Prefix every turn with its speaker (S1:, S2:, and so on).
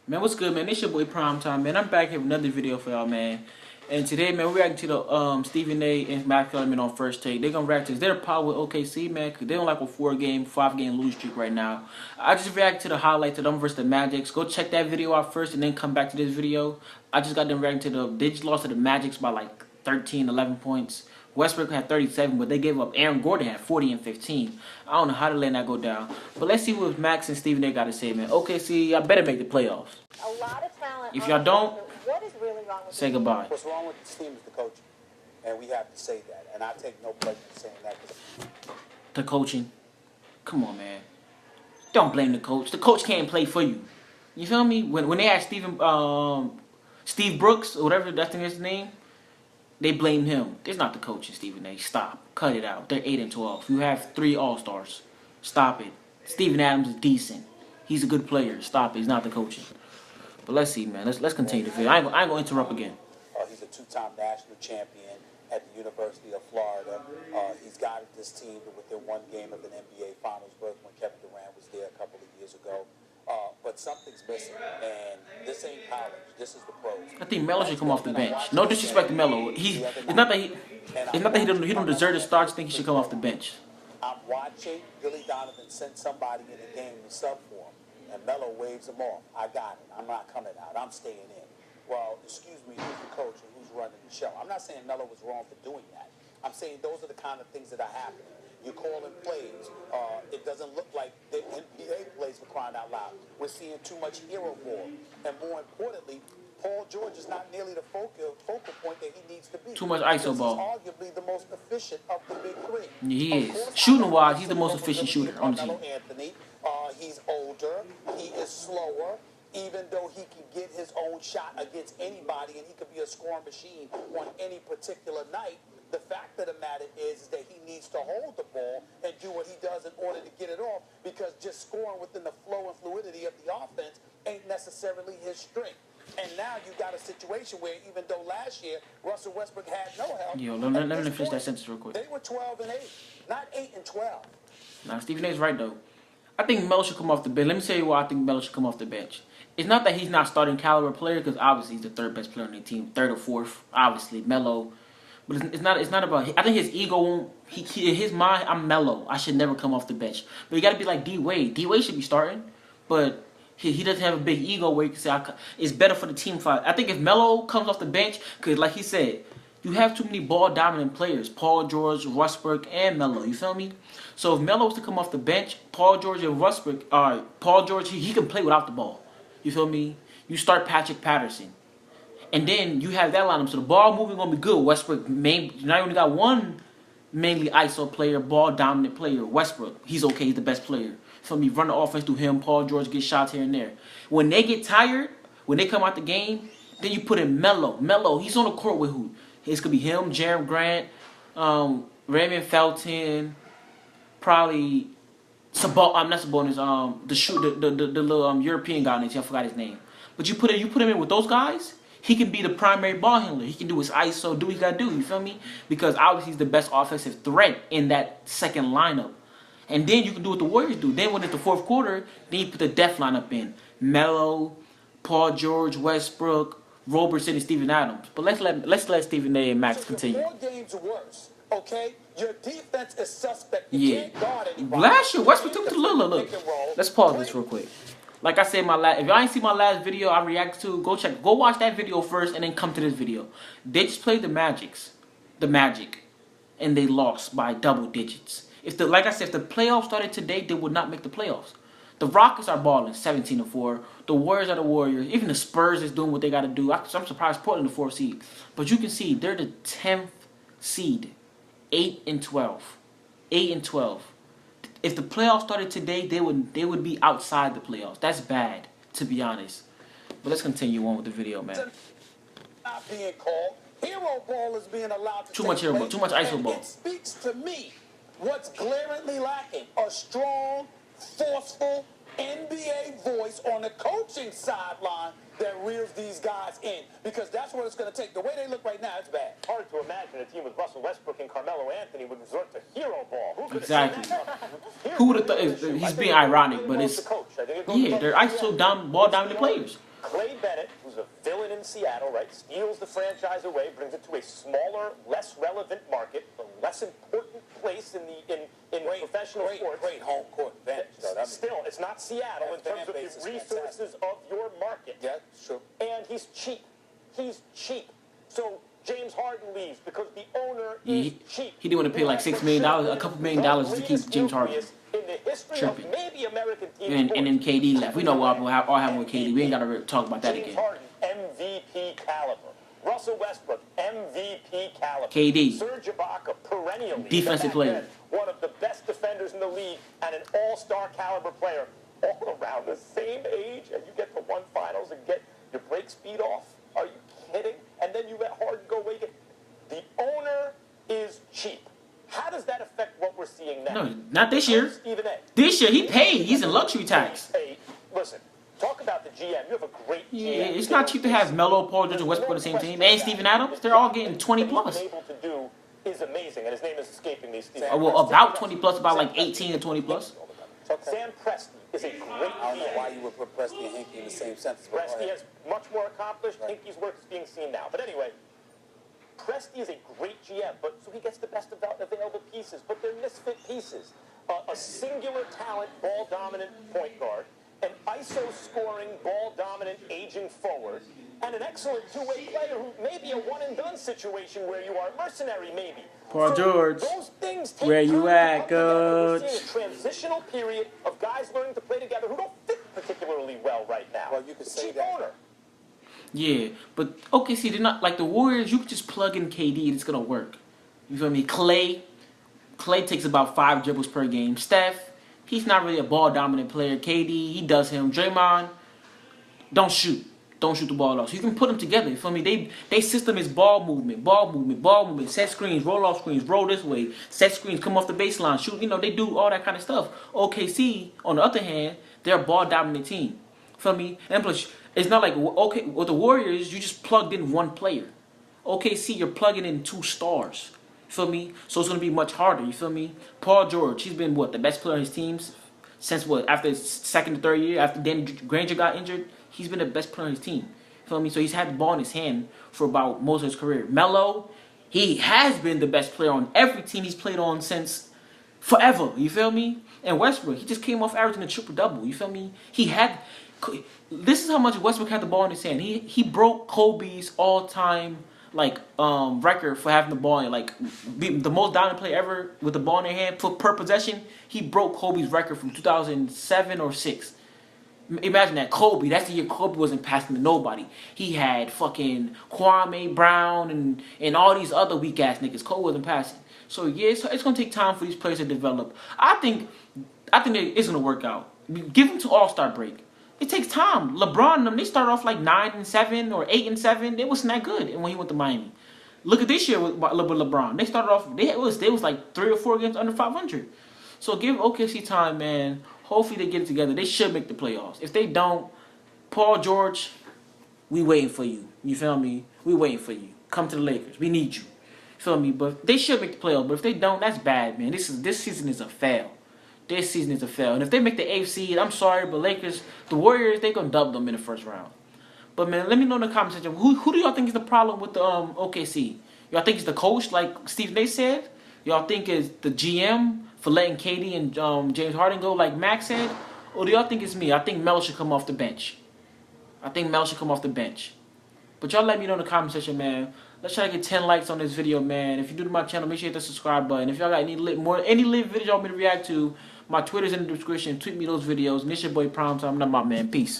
S1: Man, what's good, man? It's your boy Prime Time, man. I'm back here with another video for y'all, man. And today, man, we're reacting to the Stephen A. and Mascot on First Take. They're gonna react to their power with OKC, man, because they're on like a 5-game lose streak right now. I just reacted to the highlights of them versus the Magics. Go check that video out first and then come back to this video. I just got them reacting to they just lost to the Magics by like 13, 11 points. Westbrook had 37, but they gave up. Aaron Gordon had 40 and 15. I don't know how to let that go down. But let's see what Max and Stephen A. got to say, man. OKC, y'all better make the playoffs.
S2: A lot of talent.
S1: If y'all don't,
S2: what is really wrong with
S1: say goodbye.
S3: What's wrong with this team is the coaching, and we have to say that. And I take no pleasure in saying that.
S1: The coaching. Come on, man. Don't blame the coach. The coach can't play for you. You feel me? When they had Steve Brooks, or whatever that's his name, they blamed him. It's not the coach, Stephen A. Stop. Cut it out. They're 8 and 12. You have 3 All-Stars. Stop it. Steven Adams is decent. He's a good player. Stop it. He's not the coaching. But let's see, man. Let's continue the video. I ain't gonna interrupt again.
S3: He's a 2-time national champion at the University of Florida. He's guided this team within 1 game of an NBA Finals berth when Kevin Durant was there a couple of years ago. But something's missing, and this ain't college. This is the pros.
S1: I think Melo should come off the bench. No disrespect to Melo. It's not that he don't deserve to start. I think he should come off the bench.
S3: I'm watching Billy Donovan send somebody in the game to sub for him, and Melo waves him off. I got it. I'm not coming out. I'm staying in. Well, excuse me, who's the coach and who's running the show? I'm not saying Melo was wrong for doing that. I'm saying those are the kind of things that are happening. You're calling plays. It doesn't look like the NBA plays, for crying out loud. We're seeing too much hero ball. And more importantly, Paul George is not nearly the focal point that he needs to be.
S1: Too much ISO ball.
S3: He's arguably the most efficient of the big 3.
S1: He is. Shooting-wise, he's the most efficient shooter on the team.
S3: Anthony, he's older. He is slower. Even though he can get his own shot against anybody and he could be a scoring machine on any particular night, the fact of the matter is that he needs to hold the ball and do what he does in order to get it off, because just scoring within the flow and fluidity of the offense ain't necessarily his strength. And now you got a situation where even though last year Russell Westbrook had no help,
S1: yo, let me finish that sentence real quick.
S3: They were 12 and 8, not 8 and 12.
S1: Nah, Stephen A's right though. I think Melo should come off the bench. Let me tell you why I think Melo should come off the bench. It's not that he's not starting caliber player, because obviously he's the 3rd best player on the team, 3rd or 4th, obviously Melo. But it's not about. I think his ego won't. In his mind, I'm Melo. I should never come off the bench. But you got to be like D Wade. D Wade should be starting, but he doesn't have a big ego where you can say it's better for the team fight. I think if Melo comes off the bench, because like he said, you have too many ball dominant players: Paul George, Westbrook, and Melo. You feel me? So if Melo was to come off the bench, Paul George and Westbrook, Paul George, he can play without the ball. You feel me? You start Patrick Patterson. And then you have that lineup, so the ball moving gonna be good. Westbrook, now you only got one mainly ISO player, ball dominant player. Westbrook, he's okay, he's the best player. So me run the offense through him. Paul George gets shots here and there. When they get tired, when they come out the game, then you put in Melo. Melo, he's on the court with who? It's gonna be him, Jeremy Grant, Raymond Felton, probably not Sabonis. The little European guy named, I forgot his name. But you put him in with those guys. He can be the primary ball handler. He can do his ISO, do what he got to do, you feel me? Because obviously he's the best offensive threat in that second lineup. And then you can do what the Warriors do. Then when it's the 4th quarter, then you put the depth lineup in. Melo, Paul George, Westbrook, Robertson, and Steven Adams. But let's let Stephen A. and Max continue.
S3: 4 games worse, okay? Your defense is suspect.
S1: You can't guard anybody. Last year, Westbrook took to look. Let's pause this real quick. Like I said, if y'all ain't seen my last video I reacted to, go watch that video first and then come to this video. They just played the Magic, and they lost by double digits. Like I said, if the playoffs started today, they would not make the playoffs. The Rockets are balling 17-4. The Warriors are the Warriors. Even the Spurs is doing what they got to do. I'm surprised Portland the 4th seed, but you can see they're the 10th seed, 8 and 12, 8 and 12. If the playoffs started today, they would be outside the playoffs. That's bad, to be honest. But let's continue on with the video, man.
S3: Not being called. Hero ball is being allowed to
S1: too much hero ball, too much ISO ball.
S3: It speaks to me what's glaringly lacking: a strong, forceful NBA voice on the coaching sideline that reels these guys in, because that's what it's going to take. The way they look right now, it's bad.
S4: Hard to imagine a team with Russell Westbrook and Carmelo Anthony would resort to hero ball. Who could
S1: exactly. Who would have thought? He's being ironic, but it's they're ISO ball dominant players.
S4: Clay Bennett, who's a villain in Seattle, right, steals the franchise away, brings it to a smaller, less relevant market, a less important place in professional sports.
S3: Great home court advantage, though.
S4: Still, it's not Seattle in terms of the resources of your market.
S3: Yeah, sure.
S4: And he's cheap. He's cheap. So James Harden leaves because the owner is cheap.
S1: He didn't want to pay like $6 million, a couple $1 million to keep James Harden.
S4: In the history of maybe American teams.
S1: And then KD left. We know what happened with KD. We ain't got to talk about that again.
S4: James Harden, MVP caliber. Russell Westbrook, MVP caliber.
S1: KD.
S4: Serge Ibaka, perennially
S1: Defensive player.
S4: One of the best defenders in the league and an all-star caliber player. All around the same age, and you get to one finals and get your break speed off. Are you kidding? And then you let Harden go away. The owner is cheap. How does that affect what we're seeing now?
S1: No, not this year.
S4: Stephen A.
S1: This year, he paid. He's in luxury tax.
S4: Hey, listen, talk about the GM. You have a great GM.
S1: Yeah, it's not cheap to have Melo, Paul George, and Westbrook on the same team. And Steven Adams. They're all getting 20 plus.
S4: What he's able to do is amazing, and his name is escaping me.
S1: Well, about 20 plus, about like 18 to 20 plus.
S4: Sam Presti is a great GM.
S3: I don't know why you would put Presti and Hinkie in the same sentence.
S4: Presti has much more accomplished. Hinkie's work is being seen now. But anyway, Presti is a great GM, but so he gets the best available pieces, but they're misfit pieces. A singular talent, ball-dominant point guard, an ISO-scoring, ball-dominant, aging forward, and an excellent two-way player who may be a one-and-done situation where you are a mercenary, maybe.
S1: Paul George,
S4: those things take
S1: where you
S4: time to
S1: at,
S4: come together. We're
S1: coach?
S4: seeing a transitional period of guys learning to play together who don't fit particularly well right now.
S3: Well, you could say
S4: Cheap
S3: that.
S4: owner.
S1: Yeah, but okay, see, they're not like the Warriors. You can just plug in KD and it's gonna work. You feel me? Clay takes about 5 dribbles per game. Steph, he's not really a ball dominant player. KD, he does him. Draymond, don't shoot the ball off. So you can put them together. You feel me? They system is ball movement, set screens, roll off screens, roll this way, set screens, come off the baseline, shoot. You know, they do all that kind of stuff. OKC, on the other hand, they're a ball dominant team. Feel me? And plus, it's not like with the Warriors, you just plugged in one player. OKC, you're plugging in 2 stars. You feel me? So it's gonna be much harder. You feel me? Paul George, he's been the best player on his teams since after his second to third year, after Dan Granger got injured. He's been the best player on his team. Feel me? So he's had the ball in his hand for about most of his career. Melo, he has been the best player on every team he's played on since forever. You feel me? And Westbrook, he just came off averaging a triple-double. You feel me? This is how much Westbrook had the ball in his hand. He broke Kobe's all-time record for having the ball in, the most dominant player ever with the ball in their hand per possession. He broke Kobe's record from 2007 or 6. Imagine that. Kobe, that's the year Kobe wasn't passing to nobody. He had fucking Kwame Brown and all these other weak ass niggas. Kobe wasn't passing. So yeah, it's gonna take time for these players to develop. I think it's gonna work out. Give them to All-Star break. It takes time. LeBron and them, they started off like 9-7 or 8-7. It wasn't that good when he went to Miami. Look at this year with LeBron. They started off, they was like 3 or 4 games under 500. So give OKC time, man. Hopefully they get it together. They should make the playoffs. If they don't, Paul George, we waiting for you. You feel me? We waiting for you. Come to the Lakers. We need you. Feel me? But they should make the playoffs. But if they don't, that's bad, man. This season is a fail. This season is a fail. And if they make the 8th seed, I'm sorry, but Lakers, the Warriors, they gonna dub them in the first round. But man, let me know in the comment section, who do y'all think is the problem with the OKC? Y'all think it's the coach, like Stephen A said? Y'all think it's the GM for letting KD and James Harden go, like Max said? Or do y'all think it's me? I think Melo should come off the bench. But y'all let me know in the comment section, man. Let's try to get 10 likes on this video, man. If you're new to my channel, make sure you hit the subscribe button. If y'all got any live videos y'all want me to react to, my Twitter's in the description. Tweet me those videos. And it's your boy Prime Time. I'm out, man. Peace.